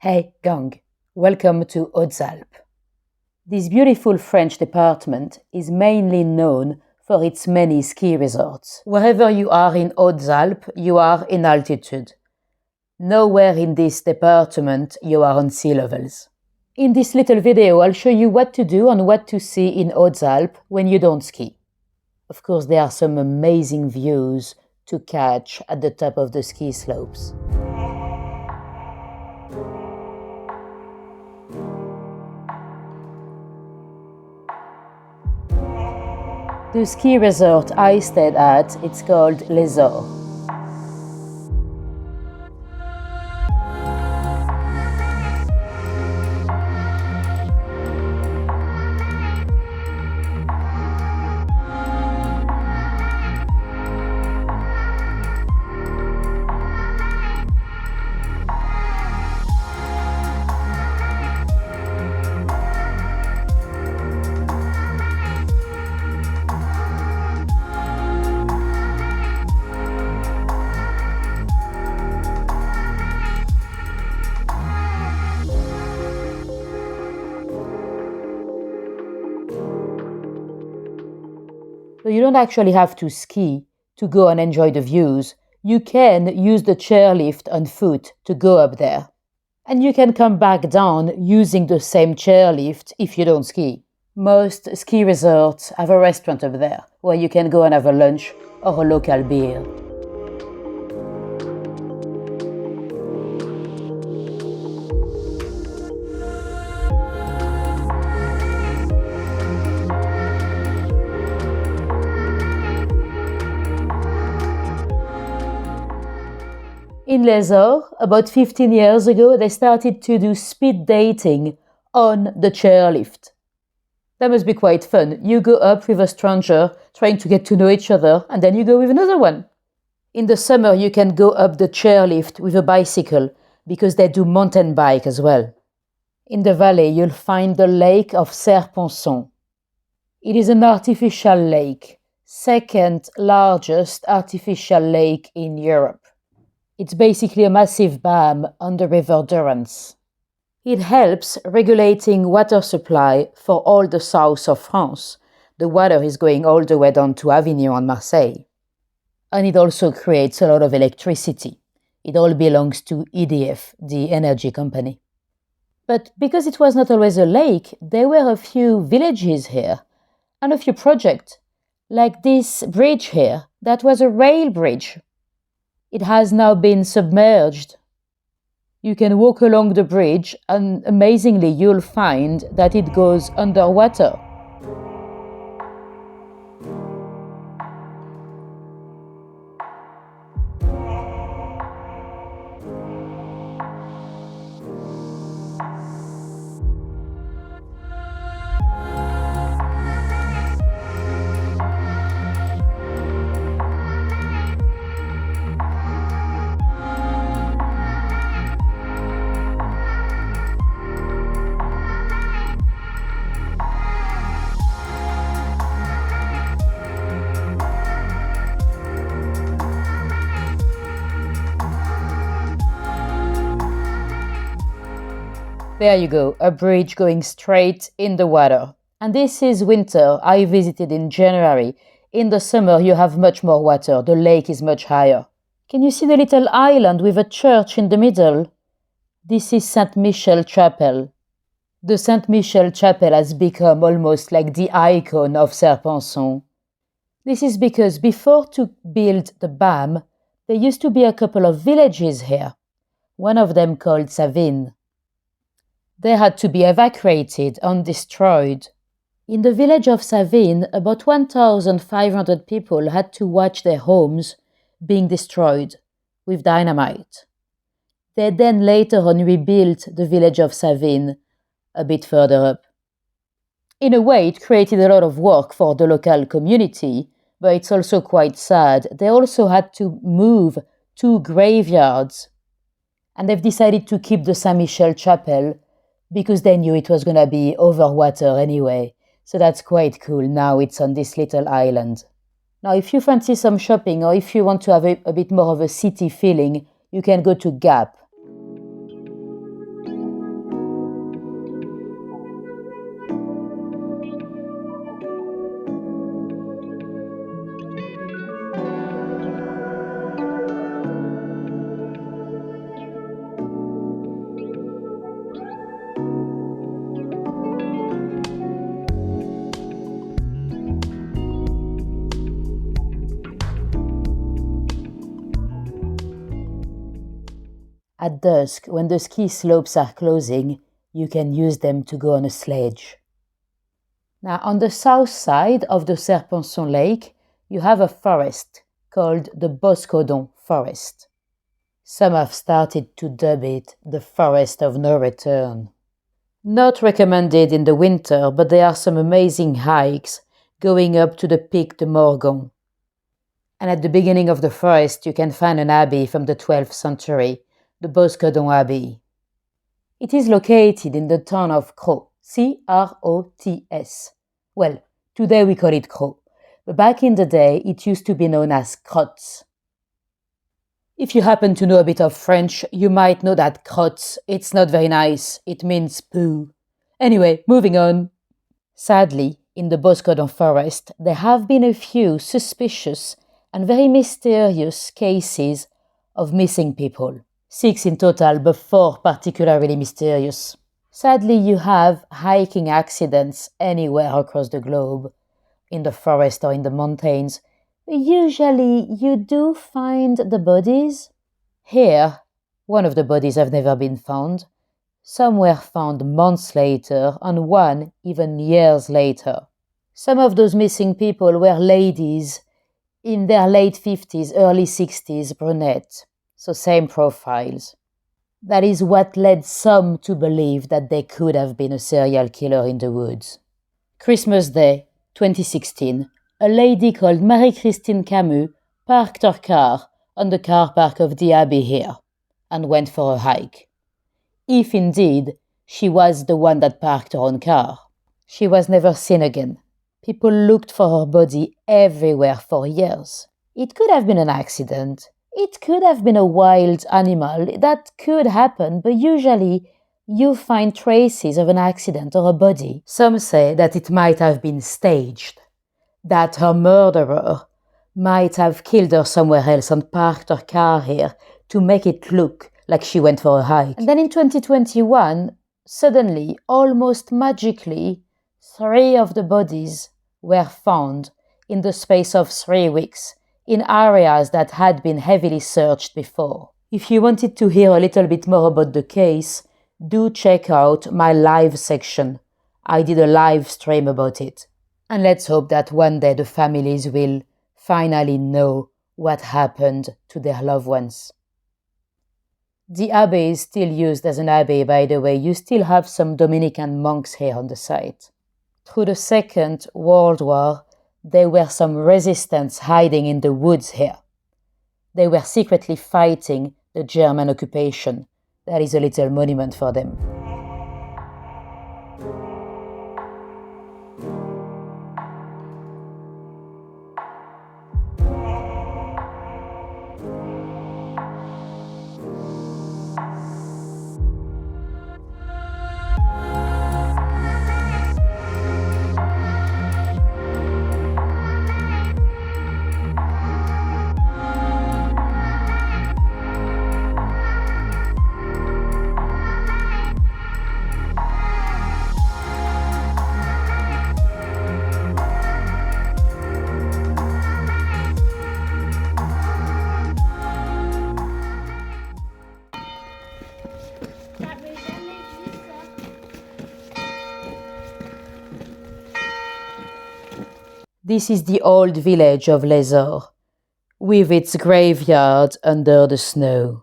Hey, gang, welcome to Hautes-Alpes. This beautiful French department is mainly known for its many ski resorts. Wherever you are in Hautes-Alpes, you are in altitude. Nowhere in this department you are on sea levels. In this little video, I'll show you what to do and what to see in Hautes-Alpes when you don't ski. Of course, there are some amazing views to catch at the top of the ski slopes. The ski resort I stayed at, it's called Les Orrres. So you don't actually have to ski to go and enjoy the views. You can use the chairlift on foot to go up there. And you can come back down using the same chairlift if you don't ski. Most ski resorts have a restaurant up there where you can go and have a lunch or a local beer. In Les Orrres, about 15 years ago, they started to do speed dating on the chairlift. That must be quite fun. You go up with a stranger, trying to get to know each other, and then you go with another one. In the summer, you can go up the chairlift with a bicycle, because they do mountain bike as well. In the valley, you'll find the lake of Serre-Poçon. It is an artificial lake, second largest artificial lake in Europe. It's basically a massive dam on the river Durance. It helps regulating water supply for all the south of France. The water is going all the way down to Avignon and Marseille. And it also creates a lot of electricity. It all belongs to EDF, the energy company. But because it was not always a lake, there were a few villages here and a few projects, like this bridge here that was a rail bridge. It has now been submerged. You can walk along the bridge and amazingly you'll find that it goes underwater. There you go, a bridge going straight in the water. And this is winter. I visited in January. In the summer, you have much more water. The lake is much higher. Can you see the little island with a church in the middle? This is Saint Michel Chapel. The Saint Michel Chapel has become almost like the icon of Serre-Poçon. This is because before to build the dam, there used to be a couple of villages here. One of them called Savines. They had to be evacuated and destroyed. In the village of Savines, about 1,500 people had to watch their homes being destroyed with dynamite. They then later on rebuilt the village of Savines a bit further up. In a way, it created a lot of work for the local community, but it's also quite sad. They also had to move 2 graveyards, and they've decided to keep the Saint Michel Chapel because they knew it was going to be over water anyway. So that's quite cool. Now it's on this little island. Now, if you fancy some shopping or if you want to have a bit more of a city feeling, you can go to Gap. At dusk, when the ski slopes are closing, you can use them to go on a sledge. Now, on the south side of the Serre-Poçon Lake, you have a forest called the Boscodon Forest. Some have started to dub it the Forest of No Return. Not recommended in the winter, but there are some amazing hikes going up to the Pic de Morgon. And at the beginning of the forest, you can find an abbey from the 12th century, the Boscodon Abbey. It is located in the town of Crots, C-R-O-T-S. Well, today we call it Crots, but back in the day it used to be known as Crots. If you happen to know a bit of French, you might know that Crots, it's not very nice, it means poo. Anyway, moving on. Sadly, in the Boscodon forest, there have been a few suspicious and very mysterious cases of missing people. 6 in total, but 4 particularly mysterious. Sadly, you have hiking accidents anywhere across the globe, in the forest or in the mountains. Usually, you do find the bodies. Here, one of the bodies have never been found. Some were found months later, and one even years later. Some of those missing people were ladies in their late 50s, early 60s, brunette, so same profiles. That is what led some to believe that they could have been a serial killer in the woods. Christmas Day, 2016, a lady called Marie-Christine Camus parked her car on the car park of the Abbey here and went for a hike. If indeed she was the one that parked her own car. She was never seen again. People looked for her body everywhere for years. It could have been an accident. It could have been a wild animal. That could happen, but usually you find traces of an accident or a body. Some say that it might have been staged, that her murderer might have killed her somewhere else and parked her car here to make it look like she went for a hike. And then in 2021, suddenly, almost magically, 3 of the bodies were found in the space of 3 weeks in areas that had been heavily searched before. If you wanted to hear a little bit more about the case, do check out my live section. I did a live stream about it. And let's hope that one day the families will finally know what happened to their loved ones. The abbey is still used as an abbey, by the way. You still have some Dominican monks here on the site. Through the Second World War, there were some resistance hiding in the woods here. They were secretly fighting the German occupation. That is a little monument for them. This is the old village of Les Orrres, with its graveyard under the snow.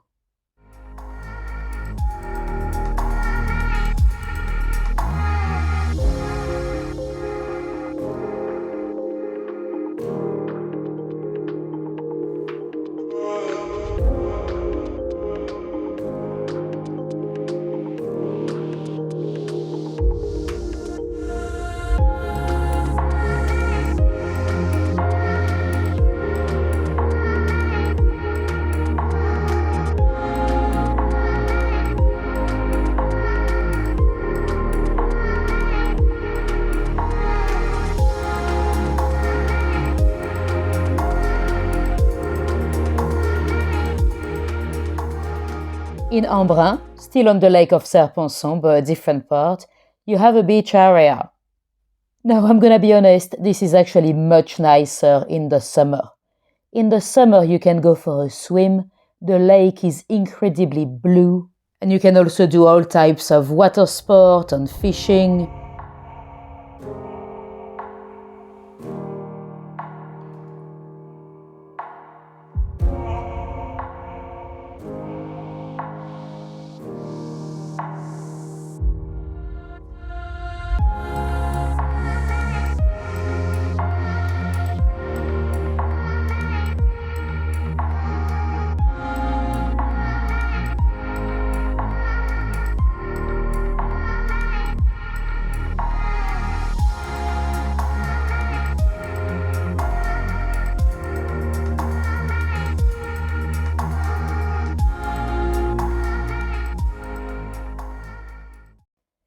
In Embrun, still on the lake of Serre-Poçon, but a different part, you have a beach area. Now, I'm gonna be honest, this is actually much nicer in the summer. In the summer, you can go for a swim, The lake is incredibly blue, and you can also do all types of water sport and fishing.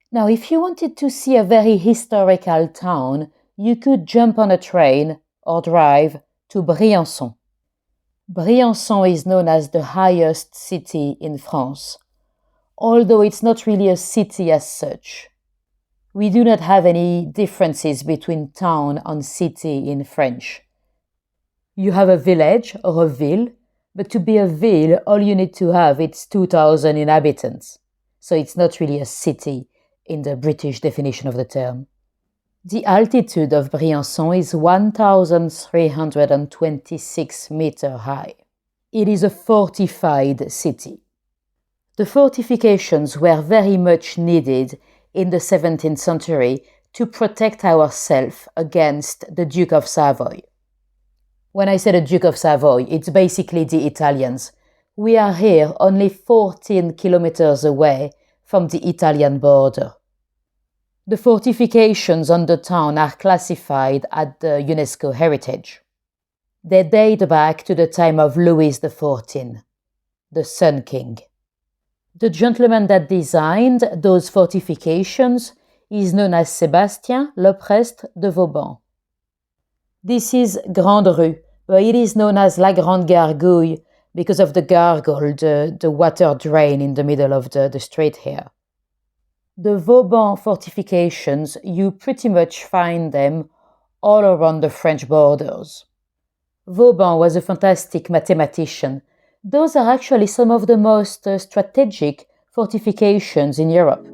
Now, if you wanted to see a very historical town, you could jump on a train or drive to Briançon. Briançon is known as the highest city in France, although it's not really a city as such. We do not have any differences between town and city in French. You have a village or a ville, but to be a ville, all you need to have is 2,000 inhabitants. So it's not really a city in the British definition of the term. The altitude of Briançon is 1,326 meters high. It is a fortified city. The fortifications were very much needed in the 17th century to protect ourselves against the Duke of Savoy. When I say the Duke of Savoy, it's basically the Italians. We are here only 14 kilometers away from the Italian border. The fortifications on the town are classified as the UNESCO heritage. They date back to the time of Louis XIV, the Sun King. The gentleman that designed those fortifications is known as Sébastien Leprest de Vauban. This is Grande Rue, but it is known as La Grande Gargouille because of the gargoyle, the water drain in the middle of the street here. The Vauban fortifications, you pretty much find them all around the French borders. Vauban was a fantastic mathematician. Those are actually some of the most strategic fortifications in Europe.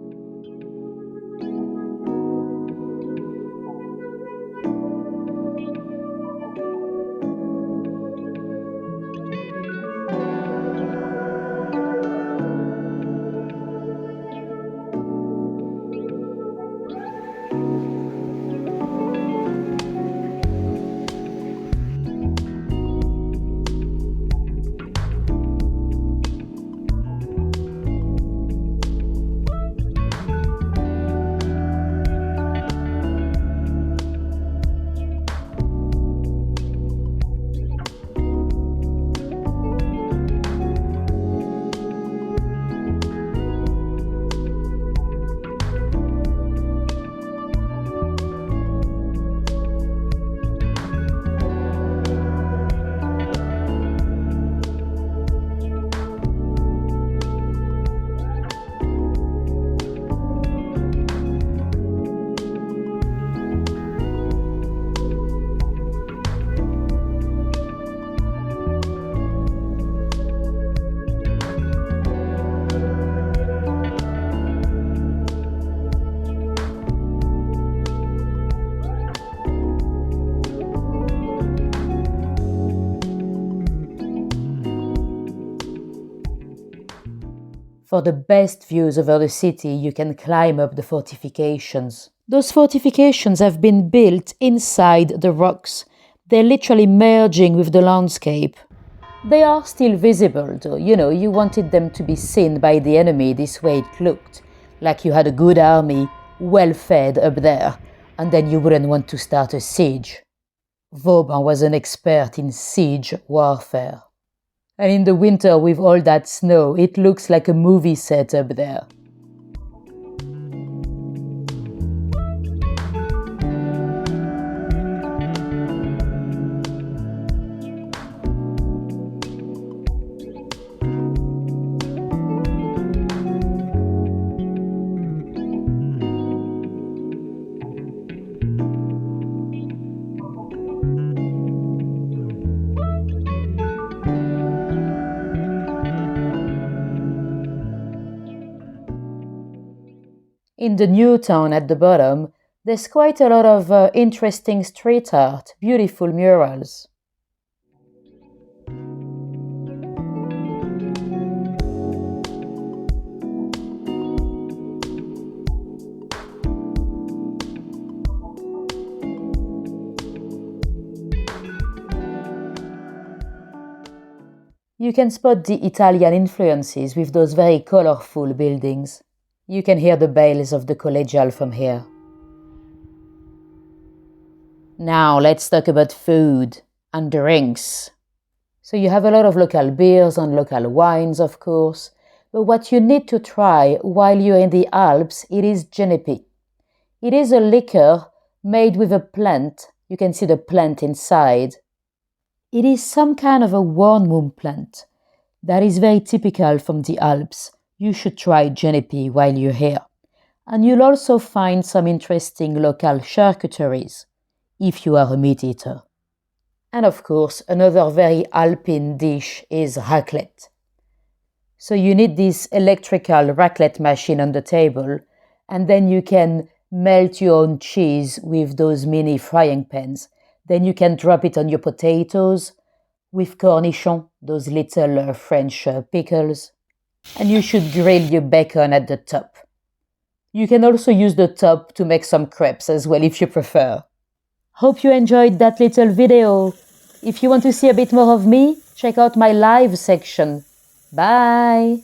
For the best views over the city, you can climb up the fortifications. Those fortifications have been built inside the rocks. They're literally merging with the landscape. They are still visible though, you wanted them to be seen by the enemy. This way it looked like you had a good army, well fed up there, and then you wouldn't want to start a siege. Vauban was an expert in siege warfare. And in the winter with all that snow, it looks like a movie set up there. In the new town at the bottom, there's quite a lot of interesting street art, beautiful murals. You can spot the Italian influences with those very colorful buildings. You can hear the bells of the collegial from here. Now let's talk about food and drinks. So you have a lot of local beers and local wines, of course, but what you need to try while you're in the Alps, it is genepi. It is a liquor made with a plant. You can see the plant inside. It is some kind of a wormwood plant that is very typical from the Alps. You should try genepi while you're here. And you'll also find some interesting local charcuteries, if you are a meat eater. And of course, another very Alpine dish is raclette. So you need this electrical raclette machine on the table, and then you can melt your own cheese with those mini frying pans. Then you can drop it on your potatoes with cornichons, those little French pickles. And you should grill your bacon at the top. You can also use the top to make some crepes as well if you prefer. Hope you enjoyed that little video. If you want to see a bit more of me, check out my live section. Bye!